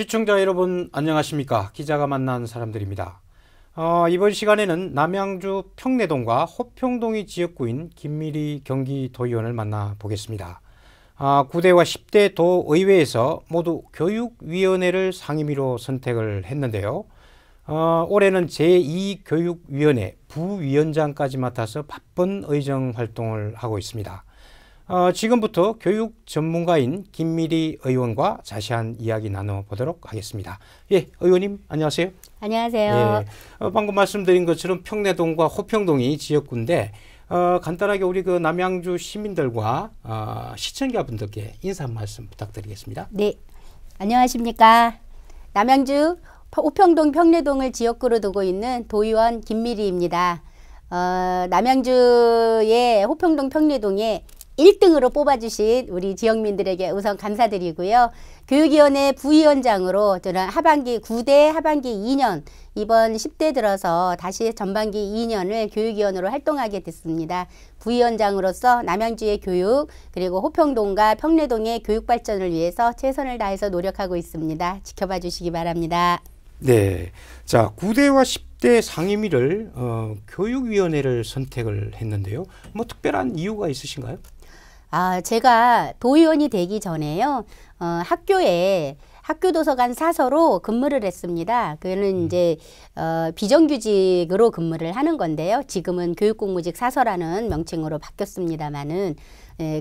시청자 여러분 안녕하십니까? 기자가 만난 사람들입니다. 이번 시간에는 남양주 평내동과 호평동이 지역구인 김미리 경기도의원을 만나보겠습니다. 9대와 10대 도의회에서 모두 교육위원회를 상임위로 선택을 했는데요. 올해는 제2교육위원회 부위원장까지 맡아서 바쁜 의정 활동을 하고 있습니다. 지금부터 교육 전문가인 김미리 의원과 자세한 이야기 나눠보도록 하겠습니다. 예, 의원님 안녕하세요. 안녕하세요. 예, 방금 말씀드린 것처럼 평내동과 호평동이 지역구인데 간단하게 우리 그 남양주 시민들과 시청자분들께 인사 한 말씀 부탁드리겠습니다. 네, 안녕하십니까. 남양주 호평동 평내동을 지역구로 두고 있는 도의원 김미리입니다. 남양주의 호평동 평내동에 1등으로 뽑아주신 우리 지역민들에게 우선 감사드리고요. 교육위원회 부위원장으로 저는 하반기 9대 하반기 2년 이번 10대 들어서 다시 전반기 2년을 교육위원으로 활동하게 됐습니다. 부위원장으로서 남양주의 교육 그리고 호평동과 평내동의 교육 발전을 위해서 최선을 다해서 노력하고 있습니다. 지켜봐 주시기 바랍니다. 네, 자 9대와 10대 상임위를 교육위원회를 선택을 했는데요. 뭐 특별한 이유가 있으신가요? 제가 도의원이 되기 전에요. 학교에 학교도서관 사서로 근무를 했습니다. 그는 이제 비정규직으로 근무를 하는 건데요. 지금은 교육공무직 사서라는 명칭으로 바뀌었습니다마는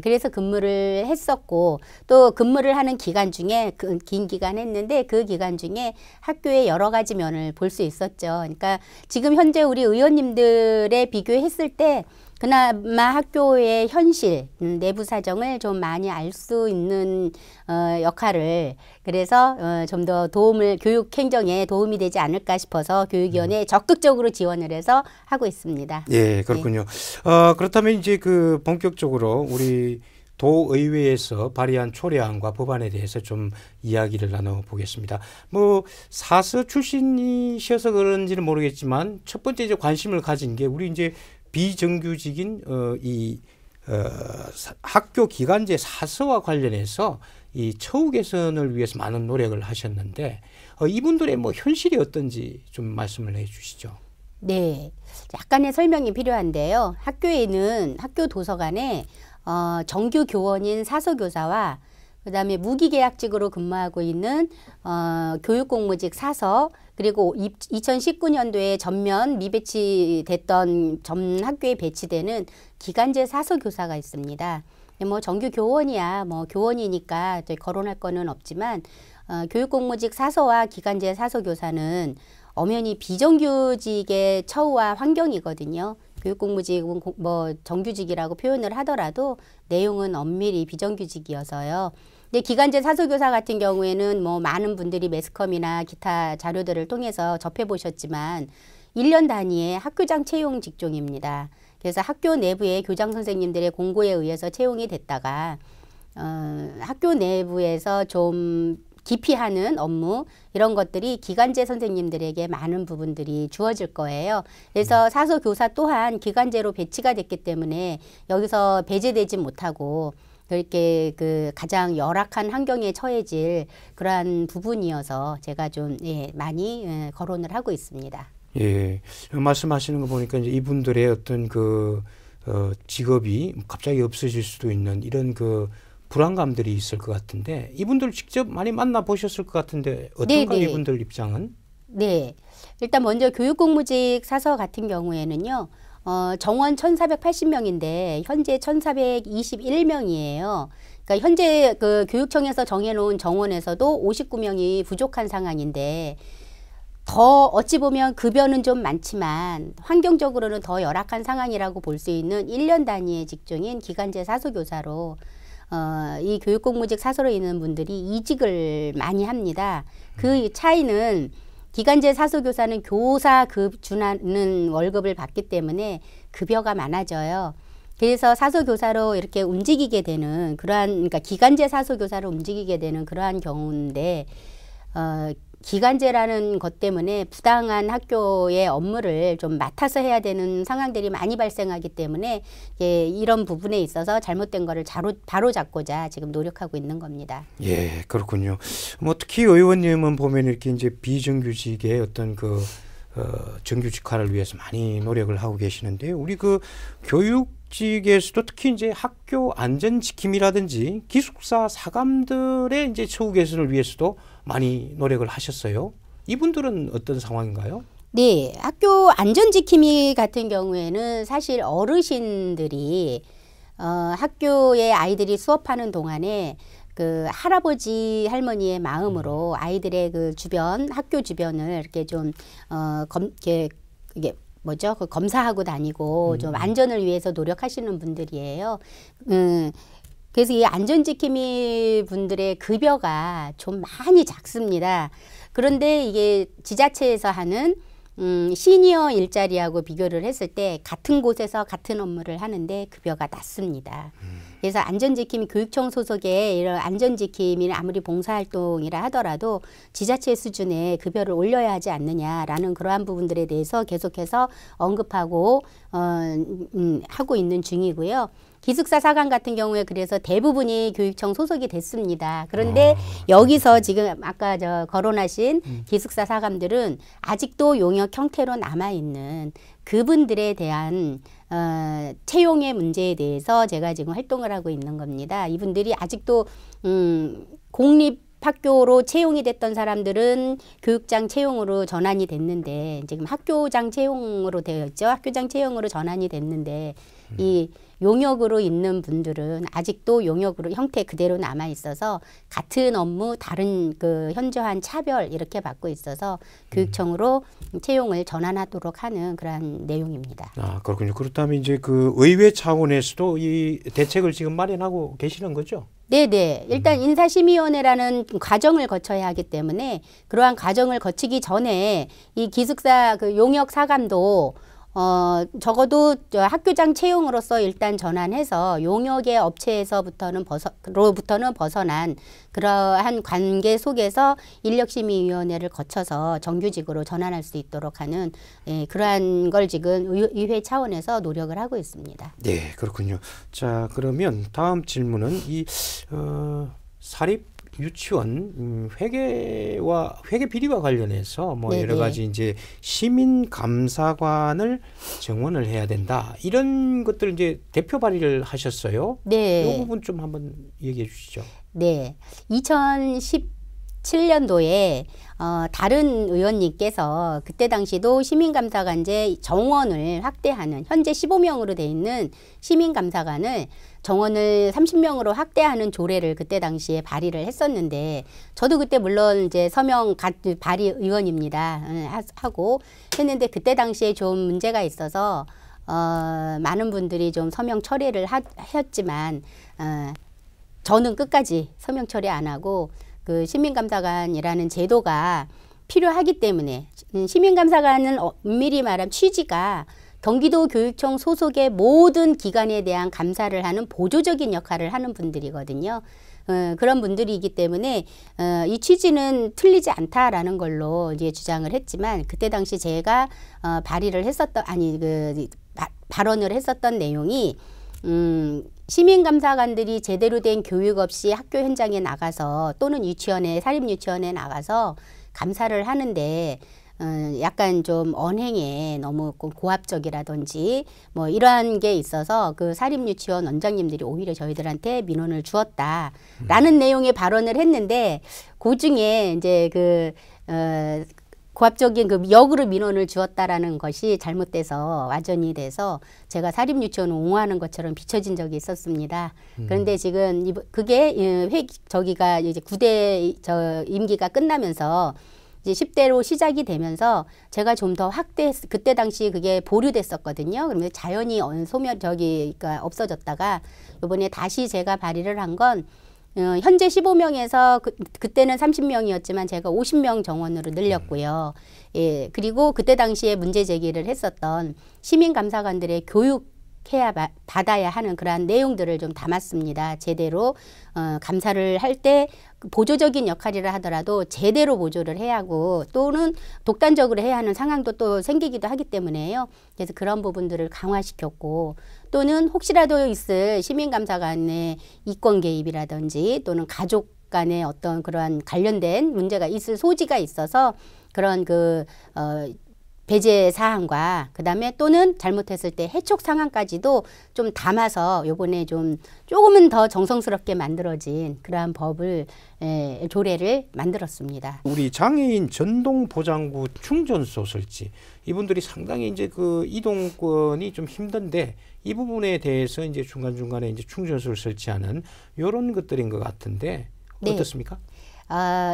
그래서 근무를 했었고 또 근무를 하는 기간 중에 긴 기간 했는데 그 기간 중에 학교의 여러 가지 면을 볼 수 있었죠. 그러니까 지금 현재 우리 의원님들에 비교했을 때 그나마 학교의 현실, 내부 사정을 좀 많이 알 수 있는 역할을 그래서 좀 더 교육 행정에 도움이 되지 않을까 싶어서 교육위원회에 적극적으로 지원을 해서 하고 있습니다. 예, 그렇군요. 그렇다면 이제 그 본격적으로 우리 도의회에서 발의한 초례안과 법안에 대해서 좀 이야기를 나눠보겠습니다. 뭐 사서 출신이셔서 그런지는 모르겠지만 첫 번째 이제 관심을 가진 게 우리 이제 비정규직인 학교 기간제 사서와 관련해서 이 처우 개선을 위해서 많은 노력을 하셨는데 이분들의 뭐 현실이 어떤지 좀 말씀을 해주시죠. 네, 약간의 설명이 필요한데요. 학교에는 학교 도서관에 정규 교원인 사서교사와 그다음에 무기계약직으로 근무하고 있는 교육공무직 사서 그리고 2019년도에 전면 미배치됐던 전 학교에 배치되는 기간제 사서교사가 있습니다. 뭐 정규 교원이야 뭐 교원이니까 거론할 거는 없지만 교육공무직 사서와 기간제 사서교사는 엄연히 비정규직의 처우와 환경이거든요. 교육공무직은 뭐 정규직이라고 표현을 하더라도 내용은 엄밀히 비정규직이어서요. 근데 기간제 사서교사 같은 경우에는 뭐 많은 분들이 매스컴이나 기타 자료들을 통해서 접해보셨지만 1년 단위의 학교장 채용 직종입니다. 그래서 학교 내부의 교장 선생님들의 공고에 의해서 채용이 됐다가 학교 내부에서 좀 기피하는 업무 이런 것들이 기간제 선생님들에게 많은 부분들이 주어질 거예요. 그래서 사서교사 또한 기간제로 배치가 됐기 때문에 여기서 배제되지 못하고 그렇게 그 가장 열악한 환경에 처해질 그러한 부분이어서 제가 좀 많이 거론을 하고 있습니다. 예, 말씀하시는 거 보니까 이제 이분들의 어떤 그 직업이 갑자기 없어질 수도 있는 이런 그 불안감들이 있을 것 같은데 이분들 직접 많이 만나보셨을 것 같은데 어떤가 이분들 입장은? 네, 일단 먼저 교육공무직 사서 같은 경우에는요. 정원 1,480명인데 현재 1,421명이에요. 그러니까 현재 그 교육청에서 정해놓은 정원에서도 59명이 부족한 상황인데 더 어찌 보면 급여는 좀 많지만 환경적으로는 더 열악한 상황이라고 볼 수 있는 1년 단위의 직종인 기간제 사서교사로 이 교육공무직 사서로 있는 분들이 이직을 많이 합니다. 그 차이는 기간제 사서교사는 교사급 준하는 월급을 받기 때문에 급여가 많아져요. 그래서 사서교사로 이렇게 움직이게 되는 그러한 그러니까 기간제 사서교사로 움직이게 되는 그러한 경우인데 기간제라는 것 때문에 부당한 학교의 업무를 좀 맡아서 해야 되는 상황들이 많이 발생하기 때문에 예, 이런 부분에 있어서 잘못된 거를 바로 잡고자 지금 노력하고 있는 겁니다. 예, 그렇군요. 뭐 특히 의원님은 보면 이렇게 이제 비정규직의 어떤 그 정규직화를 위해서 많이 노력을 하고 계시는데 우리 그 교육직에서도 특히 이제 학교 안전 지킴이라든지 기숙사 사감들의 이제 처우 개선을 위해서도 많이 노력을 하셨어요. 이분들은 어떤 상황인가요? 네, 학교 안전지킴이 같은 경우에는 사실 어르신들이 학교에 아이들이 수업하는 동안에 그 할아버지 할머니의 마음으로 아이들의 그 주변 학교 주변을 이렇게 좀 이게 뭐죠? 그 검사하고 다니고 좀 안전을 위해서 노력하시는 분들이에요. 그래서 이 안전지킴이 분들의 급여가 좀 많이 작습니다. 그런데 이게 지자체에서 하는 시니어 일자리하고 비교를 했을 때 같은 곳에서 같은 업무를 하는데 급여가 낮습니다. 그래서 안전지킴이 교육청 소속의 이런 안전지킴이는 아무리 봉사활동이라 하더라도 지자체 수준의 급여를 올려야 하지 않느냐라는 그러한 부분들에 대해서 계속해서 언급하고 하고 있는 중이고요. 기숙사 사감 같은 경우에 그래서 대부분이 교육청 소속이 됐습니다. 그런데 여기서 지금 아까 거론하신 기숙사 사감들은 아직도 용역 형태로 남아있는 그분들에 대한 채용의 문제에 대해서 제가 지금 활동을 하고 있는 겁니다. 이분들이 아직도 공립 학교로 채용이 됐던 사람들은 교육장 채용으로 전환이 됐는데 지금 학교장 채용으로 되어 있죠. 학교장 채용으로 전환이 됐는데 이 용역으로 있는 분들은 아직도 용역으로 형태 그대로 남아 있어서 같은 업무 다른 그 현저한 차별 이렇게 받고 있어서 교육청으로 채용을 전환하도록 하는 그러한 내용입니다. 아, 그렇군요. 그렇다면 이제 그 의회 차원에서도 이 대책을 지금 마련하고 계시는 거죠? 네네. 일단 인사심의위원회라는 과정을 거쳐야 하기 때문에 그러한 과정을 거치기 전에 이 기숙사 그 용역 사감도 적어도 학교장 채용으로서 일단 전환해서 용역의 업체에서부터는 벗어난 그러한 관계 속에서 인력심의위원회를 거쳐서 정규직으로 전환할 수 있도록 하는 그러한 걸 지금 의회 차원에서 노력을 하고 있습니다. 네, 그렇군요. 자, 그러면 다음 질문은 이 사립 유치원 회계 비리와 관련해서 뭐 네네. 여러 가지 이제 시민 감사관을 정원을 해야 된다 이런 것들 이제 대표 발의를 하셨어요. 네. 이 부분 좀 한번 얘기해 주시죠. 네. 2017년도에 다른 의원님께서 그때 당시도 시민감사관제 정원을 확대하는 현재 15명으로 돼 있는 시민감사관을 정원을 30명으로 확대하는 조례를 그때 당시에 발의를 했었는데 저도 그때 물론 이제 서명 발의 의원입니다. 하고 했는데 그때 당시에 좀 문제가 있어서 많은 분들이 좀 서명 처리를 하셨지만 저는 끝까지 서명 처리 안 하고 그 시민감사관이라는 제도가 필요하기 때문에 시민감사관은 엄밀히 말하면 취지가 경기도 교육청 소속의 모든 기관에 대한 감사를 하는 보조적인 역할을 하는 분들이거든요. 그런 분들이기 때문에 이 취지는 틀리지 않다라는 걸로 이제 주장을 했지만 그때 당시 제가 발의를 했었던 발언을 했었던 내용이 시민감사관들이 제대로 된 교육 없이 학교 현장에 나가서 또는 유치원에 사립유치원에 나가서 감사를 하는데 약간 좀 언행에 너무 고압적이라든지 뭐 이러한 게 있어서 그 사립유치원 원장님들이 오히려 저희들한테 민원을 주었다라는 내용의 발언을 했는데 그 중에 이제 고압적인 그 역으로 민원을 주었다라는 것이 잘못돼서 와전이 돼서 제가 사립유치원을 옹호하는 것처럼 비춰진 적이 있었습니다. 그런데 지금 그게 저기가 이제 9대 임기가 끝나면서 이제 10대로 시작이 되면서 제가 좀 더 그때 당시 그게 보류됐었거든요. 그러면 자연히 그러니까 없어졌다가 이번에 다시 제가 발의를 한 건 현재 15명에서 그때는 30명이었지만 제가 50명 정원으로 늘렸고요. 예, 그리고 그때 당시에 문제 제기를 했었던 시민감사관들의 교육 해야 받아야 하는 그러한 내용들을 좀 담았습니다. 제대로 감사를 할 때 보조적인 역할이라 하더라도 제대로 보조를 해야 하고 또는 독단적으로 해야 하는 상황도 또 생기기도 하기 때문에요. 그래서 그런 부분들을 강화시켰고 또는 혹시라도 있을 시민감사관의 이권 개입이라든지 또는 가족 간의 어떤 그러한 관련된 문제가 있을 소지가 있어서 그런 배제 사항과 그다음에 또는 잘못했을 때 해촉 상황까지도 좀 담아서 요번에 좀 조금은 더 정성스럽게 만들어진 그러한 법을 조례를 만들었습니다. 우리 장애인 전동 보장구 충전소 설치 이분들이 상당히 이제 그 이동권이 좀 힘든데 이 부분에 대해서 이제 중간중간에 이제 충전소를 설치하는 이런 것들인 것 같은데 어떻습니까?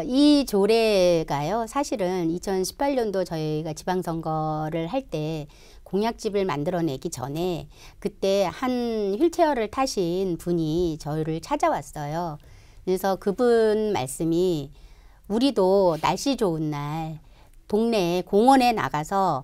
이 조례가요, 사실은 2018년도 저희가 지방선거를 할 때 공약집을 만들어내기 전에 그때 한 휠체어를 타신 분이 저희를 찾아왔어요. 그래서 그분 말씀이 우리도 날씨 좋은 날 동네 공원에 나가서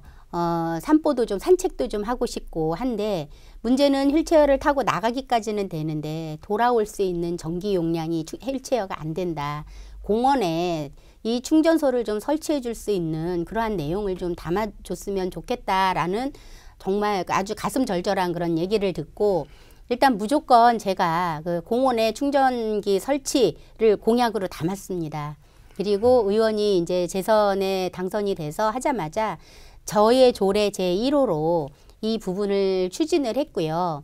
산보도 좀 산책도 좀 하고 싶고 한데 문제는 휠체어를 타고 나가기까지는 되는데 돌아올 수 있는 전기 용량이 휠체어가 안 된다. 공원에 이 충전소를 좀 설치해 줄 수 있는 그러한 내용을 좀 담아줬으면 좋겠다라는 정말 아주 가슴 절절한 그런 얘기를 듣고 일단 무조건 제가 그 공원에 충전기 설치를 공약으로 담았습니다. 그리고 의원이 이제 재선에 당선이 돼서 하자마자 저의 조례 제1호로 이 부분을 추진을 했고요.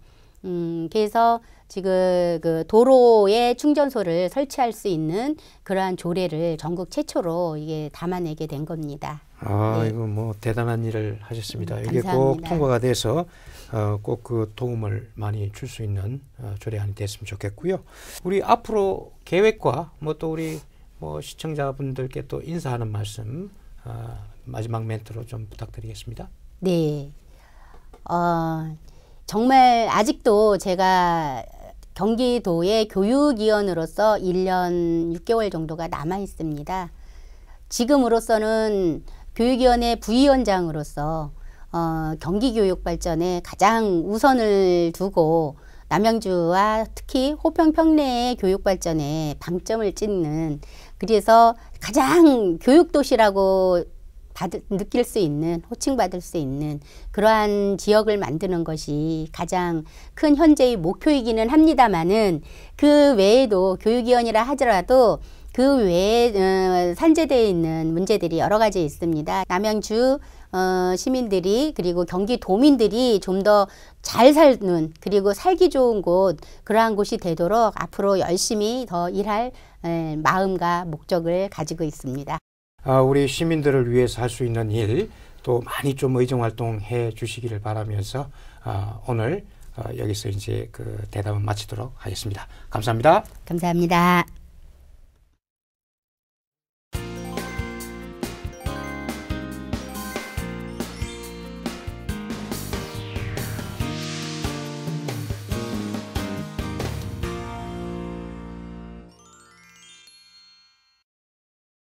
그래서 지금 그 도로에 충전소를 설치할 수 있는 그러한 조례를 전국 최초로 이게 담아내게 된 겁니다. 네. 이거 뭐 대단한 일을 하셨습니다. 이게 감사합니다. 꼭 통과가 돼서 꼭 그 도움을 많이 줄 수 있는 조례안이 됐으면 좋겠고요. 우리 앞으로 계획과 뭐 또 우리 뭐 시청자분들께 또 인사하는 말씀 마지막 멘트로 좀 부탁드리겠습니다. 네. 정말 아직도 제가 경기도의 교육위원으로서 1년 6개월 정도가 남아 있습니다. 지금으로서는 교육위원회 부위원장으로서 경기교육 발전에 가장 우선을 두고 남양주와 특히 호평 평내의 교육 발전에 방점을 찍는 그래서 가장 교육도시라고 느낄 수 있는 호칭받을 수 있는 그러한 지역을 만드는 것이 가장 큰 현재의 목표이기는 합니다만은 그 외에도 교육위원이라 하더라도 그 외에 산재되어 있는 문제들이 여러 가지 있습니다. 남양주 시민들이 그리고 경기도민들이 좀 더 잘 사는 그리고 살기 좋은 곳 그러한 곳이 되도록 앞으로 열심히 더 일할 마음과 목적을 가지고 있습니다. 우리 시민들을 위해서 할 수 있는 일 또 많이 좀 의정활동해 주시기를 바라면서 오늘 여기서 이제 그 대담을 마치도록 하겠습니다. 감사합니다. 감사합니다.